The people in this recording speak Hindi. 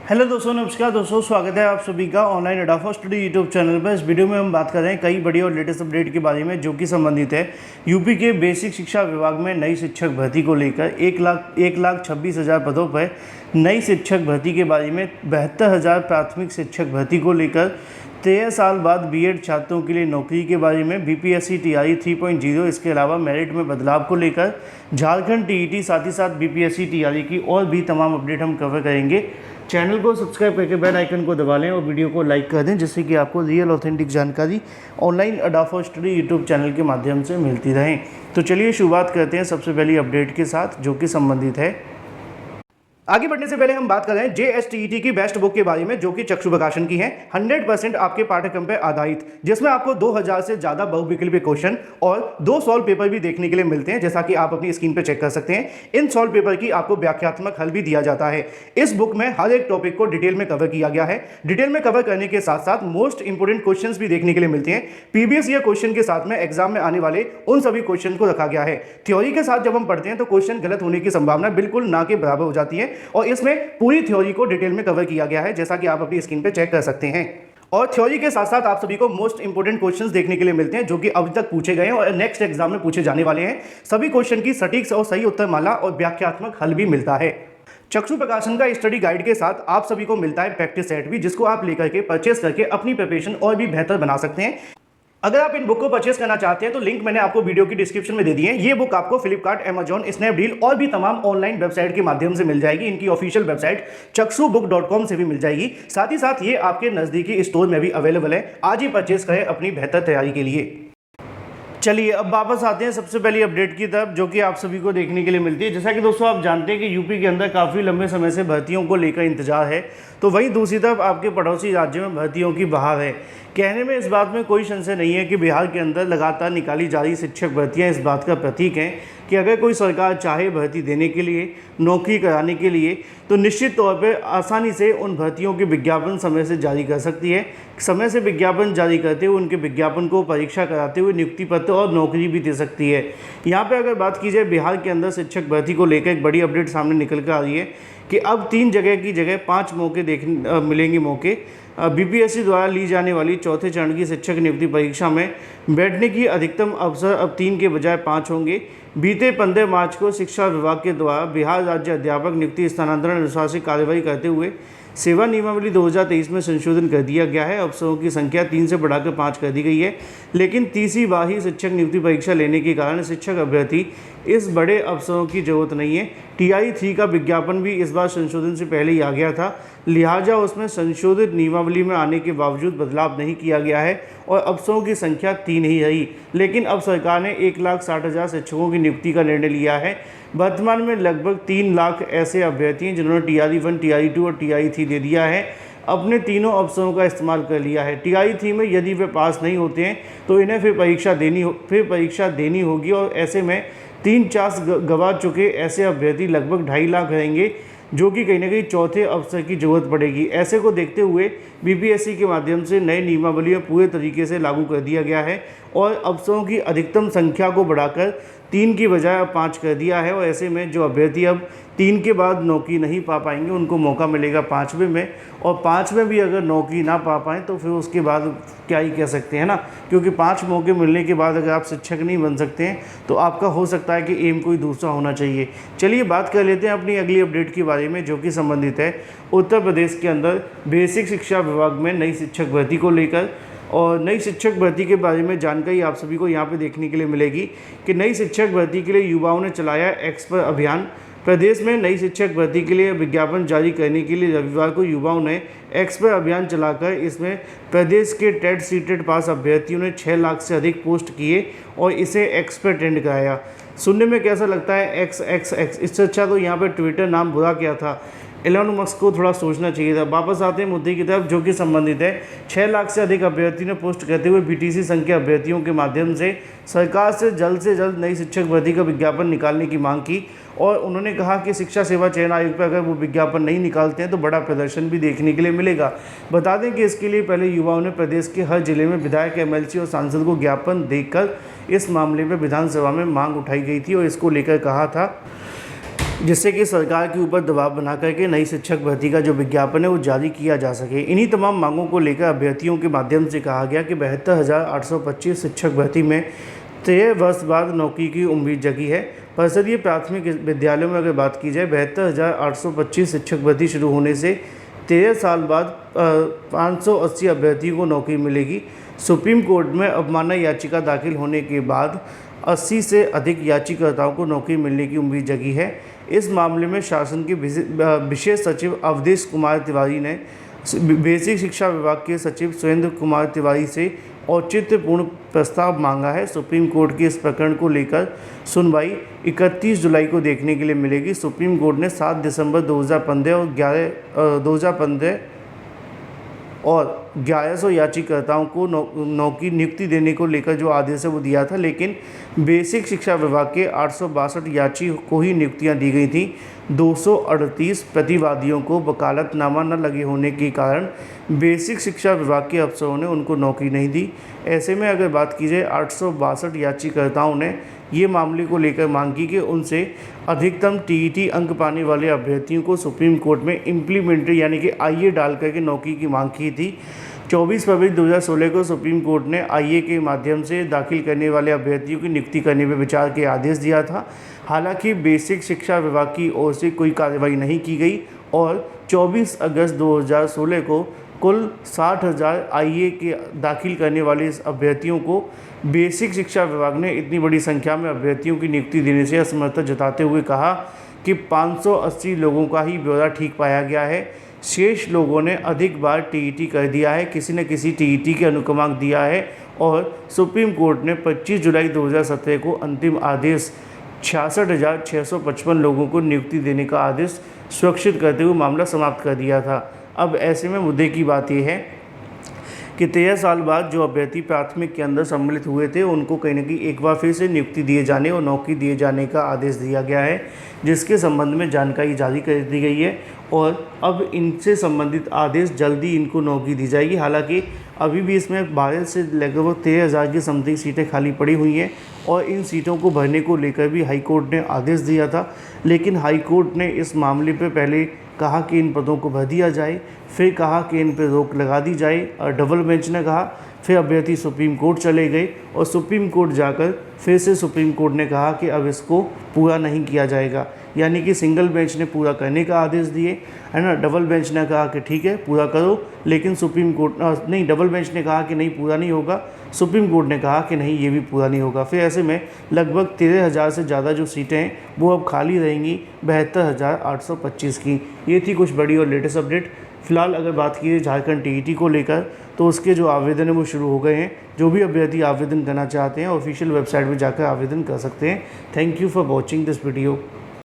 हेलो दोस्तों, नमस्कार दोस्तों, स्वागत है आप सभी का ऑनलाइन अड्डा फॉर स्टडी यूट्यूब चैनल पर। इस वीडियो में हम बात कर रहे हैं कई बड़ी और लेटेस्ट अपडेट के बारे में जो कि संबंधित है यूपी के बेसिक शिक्षा विभाग में नई शिक्षक भर्ती को लेकर 1,26,000 पदों पर नई शिक्षक भर्ती के बारे में 72,000 प्राथमिक शिक्षक भर्ती को लेकर 13 साल बाद बीएड छात्रों के लिए नौकरी के बारे में बीपीएससी टीआरई 3.0, इसके अलावा मेरिट में बदलाव को लेकर झारखंड टीईटी, साथ ही साथ बीपीएससी टीआरई की और भी तमाम अपडेट हम कवर करेंगे। चैनल को सब्सक्राइब करके बेल आइकन को दबा लें और वीडियो को लाइक कर दें, जिससे कि आपको रियल ऑथेंटिक जानकारी ऑनलाइन अड्डा फॉर स्टडी यूट्यूब चैनल के माध्यम से मिलती रहे। तो चलिए शुरुआत करते हैं सबसे पहली अपडेट के साथ, जो कि संबंधित है। आगे बढ़ने से पहले हम बात कर रहे हैं जेएसटीईटी की बेस्ट बुक के बारे में, जो कि चक्षु प्रकाशन की है। 100% आपके पाठ्यक्रम पर आधारित, जिसमें आपको 2000 से ज्यादा बहुविकल्पीय क्वेश्चन और 2 सॉल्व पेपर भी देखने के लिए मिलते हैं, जैसा कि आप अपनी स्क्रीन पर चेक कर सकते हैं। इन सॉल्व पेपर की आपको व्याख्यात्मक हल भी दिया जाता है। इस बुक में हर एक टॉपिक को डिटेल में कवर किया गया है। डिटेल में कवर करने के साथ साथ मोस्ट इंपोर्टेंट क्वेश्चन भी देखने के लिए मिलते हैं। प्रीवियस ईयर क्वेश्चन के साथ में एग्जाम में आने वाले उन सभी क्वेश्चन को रखा गया है। थ्योरी के साथ जब हम पढ़ते हैं तो क्वेश्चन गलत होने की संभावना बिल्कुल ना के बराबर हो जाती है, और इसमें पूरी थ्योरी को डिटेल में कवर किया गया है, जैसा कि आप अपनी स्क्रीन पे चेक कर सकते हैं। और थ्योरी के साथ साथ आप सभी को मोस्ट इंपोर्टेंट क्वेश्चंस देखने के लिए मिलते हैं, जो कि अभी तक पूछे गए हैं और नेक्स्ट एग्जाम में पूछे जाने वाले हैं। सभी क्वेश्चन की सटीक और सही उत्तर माला और व्याख्यात्मक हल भी मिलता है। चक्षु प्रकाशन का स्टडी गाइड के साथ आप सभी को मिलता है प्रैक्टिस सेट भी, जिसको आप लेकर के परचेस करके अपनी प्रिपरेशन और भी बेहतर बना सकते हैं। अगर आप इन बुक को परचेस करना चाहते हैं तो लिंक मैंने आपको वीडियो की डिस्क्रिप्शन में दे दी है। ये बुक आपको फ्लिपकार्ट, अमेजॉन, स्नैपडील और भी तमाम ऑनलाइन वेबसाइट के माध्यम से मिल जाएगी। इनकी ऑफिशियल वेबसाइट चक्षुबुक.com से भी मिल जाएगी। साथ ही साथ ये आपके नजदीकी स्टोर में भी अवेलेबल है। आज ही परचेस करें अपनी बेहतर तैयारी के लिए। चलिए अब वापस आते हैं सबसे पहली अपडेट की तरफ, जो कि आप सभी को देखने के लिए मिलती है। जैसा कि दोस्तों आप जानते हैं कि यूपी के अंदर काफ़ी लंबे समय से भर्तियों को लेकर इंतजार है, तो वहीं दूसरी तरफ आपके पड़ोसी राज्य में भर्तियों की बहार है। कहने में इस बात में कोई संशय नहीं है कि बिहार के अंदर लगातार निकाली जा रही शिक्षक भर्तियाँ इस बात का प्रतीक हैं कि अगर कोई सरकार चाहे भर्ती देने के लिए, नौकरी कराने के लिए, तो निश्चित तौर पर आसानी से उन भर्तियों के विज्ञापन समय से जारी कर सकती है। समय से विज्ञापन जारी करते हुए उनके विज्ञापन को परीक्षा कराते हुए नियुक्ति पत्र और नौकरी भी दे सकती है। यहाँ पे अगर बात की जाए बिहार के अंदर शिक्षक भर्ती को लेकर एक बड़ी अपडेट सामने निकल कर आ रही है कि अब 3 जगह की जगह 5 मौके मिलेंगे मौके। बीपीएससी द्वारा ली जाने वाली चौथे चरण की शिक्षक नियुक्ति परीक्षा में बैठने की अधिकतम अवसर अब 3 के बजाय 5 होंगे। बीते 15 मार्च को शिक्षा विभाग के द्वारा बिहार राज्य अध्यापक नियुक्ति स्थानांतरण अनुशासित कार्रवाई करते हुए सेवा नियमावली 2023 में संशोधन कर दिया गया है। अवसरों की संख्या 3 से बढ़ाकर 5 कर दी गई है, लेकिन तीसरी बार ही शिक्षक नियुक्ति परीक्षा लेने के कारण शिक्षक अभ्यर्थी इस बड़े अवसरों की जरूरत नहीं है। टीआई 3 का विज्ञापन भी इस बार संशोधन से पहले ही आ गया था, लिहाजा उसमें संशोधित नियमावली में आने के बावजूद बदलाव नहीं किया गया है और अवसरों की संख्या 3 ही रही। लेकिन अब सरकार ने 1,60,000 शिक्षकों की नियुक्ति का निर्णय लिया है। वर्तमान में लगभग 3 लाख ऐसे अभ्यर्थी हैं जिन्होंने टीआरई 1, टीआरई 2 और टीआरई 3 दे दिया है, अपने तीनों अवसरों का इस्तेमाल कर लिया है। टीआरई 3 में यदि वे पास नहीं होते हैं तो इन्हें फिर परीक्षा देनी होगी, और ऐसे में 3 चांस गंवा चुके ऐसे अभ्यर्थी लगभग 2.5 लाख रहेंगे, जो कि कहीं ना कहीं चौथे अवसर की जरूरत पड़ेगी। ऐसे को देखते हुए बीपीएससी के माध्यम से नई नियमावलियाँ पूरे तरीके से लागू कर दिया गया है और अवसरों की अधिकतम संख्या को बढ़ाकर 3 की बजाय अब 5 कर दिया है। और ऐसे में जो अभ्यर्थी अब 3 के बाद नौकरी नहीं पा पाएंगे उनको मौका मिलेगा 5वें में, और 5वें भी अगर नौकरी ना पा पाएँ तो फिर उसके बाद क्या ही कह सकते हैं ना, क्योंकि 5 मौके मिलने के बाद अगर आप शिक्षक नहीं बन सकते हैं तो आपका हो सकता है कि एम कोई दूसरा होना चाहिए। चलिए बात कर लेते हैं अपनी अगली अपडेट के बारे में, जो कि संबंधित है उत्तर प्रदेश के अंदर बेसिक शिक्षा विभाग में नई शिक्षक भर्ती को लेकर। और नई शिक्षक भर्ती के बारे में जानकारी आप सभी को यहाँ पे देखने के लिए मिलेगी कि नई शिक्षक भर्ती के लिए युवाओं ने चलाया एक्सपर अभियान। प्रदेश में नई शिक्षक भर्ती के लिए विज्ञापन जारी करने के लिए रविवार को युवाओं ने एक्सपर अभियान चलाकर इसमें प्रदेश के टेट सीटेट पास अभ्यर्थियों ने 6 लाख से अधिक पोस्ट किए और इसे एक्सपर ट्रेंड कराया। सुनने में कैसा लगता है XXX, इससे अच्छा तो यहाँ पर ट्विटर नाम बुरा क्या था। एलन मस्क को थोड़ा सोचना चाहिए था। वापस आते हैं मुद्दे की तरफ, जो कि संबंधित है 6 लाख से अधिक अभ्यर्थियों ने पोस्ट करते हुए बीटीसी संघ के अभ्यर्थियों के माध्यम से सरकार से जल्द नई शिक्षक भर्ती का विज्ञापन निकालने की मांग की, और उन्होंने कहा कि शिक्षा सेवा चयन आयोग पर अगर वो विज्ञापन नहीं निकालते हैं तो बड़ा प्रदर्शन भी देखने के लिए मिलेगा। बता दें कि इसके लिए पहले युवाओं ने प्रदेश के हर जिले में विधायक, एमएलसी और सांसद को ज्ञापन देकर इस मामले में विधानसभा में मांग उठाई गई थी और इसको लेकर कहा था जिससे कि सरकार के ऊपर दबाव बना करके नई शिक्षक भर्ती का जो विज्ञापन है वो जारी किया जा सके। इन्हीं तमाम मांगों को लेकर अभ्यर्थियों के माध्यम से कहा गया कि 72,825 शिक्षक भर्ती में 13 वर्ष बाद नौकरी की उम्मीद जगी है। परिषदीय प्राथमिक विद्यालयों में अगर बात की जाए 72,825 शिक्षक भर्ती शुरू होने से 13 साल बाद 580 अभ्यर्थियों को नौकरी मिलेगी। सुप्रीम कोर्ट में अवमानना याचिका दाखिल होने के बाद 80 से अधिक याचिकाकर्ताओं को नौकरी मिलने की उम्मीद जगी है। इस मामले में शासन के विशेष सचिव अवधेश कुमार तिवारी ने बेसिक शिक्षा विभाग के सचिव सुरेंद्र कुमार तिवारी से औचित्यपूर्ण प्रस्ताव मांगा है। सुप्रीम कोर्ट के इस प्रकरण को लेकर सुनवाई 31 जुलाई को देखने के लिए मिलेगी। सुप्रीम कोर्ट ने 7 दिसंबर 2015 और 1100 याचिकाकर्ताओं को नौकरी नियुक्ति देने को लेकर जो आदेश है वो दिया था, लेकिन बेसिक शिक्षा विभाग के 862 याची को ही नियुक्तियां दी गई थी। 238 प्रतिवादियों को वकालतनामा न लगे होने के कारण बेसिक शिक्षा विभाग के अफसरों ने उनको नौकरी नहीं दी। ऐसे में अगर बात की जाए 862 याचिकाकर्ताओं ने ये मामले को लेकर मांग की कि उनसे अधिकतम टीईटी अंक पाने वाले अभ्यर्थियों को सुप्रीम कोर्ट में इम्प्लीमेंट्री यानी कि आईए डाल करके नौकरी की मांग की थी। 24 फरवरी 2016 को सुप्रीम कोर्ट ने आईए के माध्यम से दाखिल करने वाले अभ्यर्थियों की नियुक्ति करने पर विचार के आदेश दिया था। हालांकि बेसिक शिक्षा विभाग की ओर से कोई कार्रवाई नहीं की गई और 24 अगस्त 2016 को कुल 60,000 आईए के दाखिल करने वाले इस अभ्यर्थियों को बेसिक शिक्षा विभाग ने इतनी बड़ी संख्या में अभ्यर्थियों की नियुक्ति देने से असमर्थता जताते हुए कहा कि 580 लोगों का ही ब्यौरा ठीक पाया गया है। शेष लोगों ने अधिक बार टीईटी कर दिया है, किसी न किसी टीईटी के अनुक्रमांक दिया है और सुप्रीम कोर्ट ने 25 जुलाई 2017 को अंतिम आदेश 66,655 लोगों को नियुक्ति देने का आदेश सुरक्षित करते हुए मामला समाप्त कर दिया था। अब ऐसे में मुद्दे की बात यह है कि 13 साल बाद जो अभ्यर्थी प्राथमिक के अंदर सम्मिलित हुए थे उनको कहीं ना कहीं एक बार फिर से नियुक्ति दिए जाने और नौकरी दिए जाने का आदेश दिया गया है, जिसके संबंध में जानकारी जारी कर दी गई है और अब इनसे संबंधित आदेश जल्दी इनको नौकरी दी जाएगी। हालांकि अभी भी इसमें 12 से लगभग 13,000 की समथिंग सीटें खाली पड़ी हुई हैं और इन सीटों को भरने को लेकर भी हाई कोर्ट ने आदेश दिया था, लेकिन हाई कोर्ट ने इस मामले पर पहले कहा कि इन पदों को भर दिया जाए, फिर कहा कि इन पर रोक लगा दी जाए और डबल बेंच ने कहा, फिर अभ्यर्थी सुप्रीम कोर्ट चले गए और सुप्रीम कोर्ट जाकर फिर से सुप्रीम कोर्ट ने कहा कि अब इसको पूरा नहीं किया जाएगा। यानी कि सिंगल बेंच ने पूरा करने का आदेश दिए, है ना, डबल बेंच ने कहा कि ठीक है पूरा करो, लेकिन सुप्रीम कोर्ट नहीं, डबल बेंच ने कहा कि नहीं पूरा नहीं होगा, सुप्रीम कोर्ट ने कहा कि नहीं ये भी पूरा नहीं होगा। फिर ऐसे में लगभग 13,000 से ज़्यादा जो सीटें हैं वो अब खाली रहेंगी 72,825 की। ये थी कुछ बड़ी और लेटेस्ट अपडेट। फिलहाल अगर बात की झारखंड टीईटी को लेकर तो उसके जो आवेदन है वो शुरू हो गए हैं। जो भी अभ्यर्थी आवेदन करना चाहते हैं ऑफिशियल वेबसाइट पर जाकर आवेदन कर सकते हैं। Thank you for watching this video.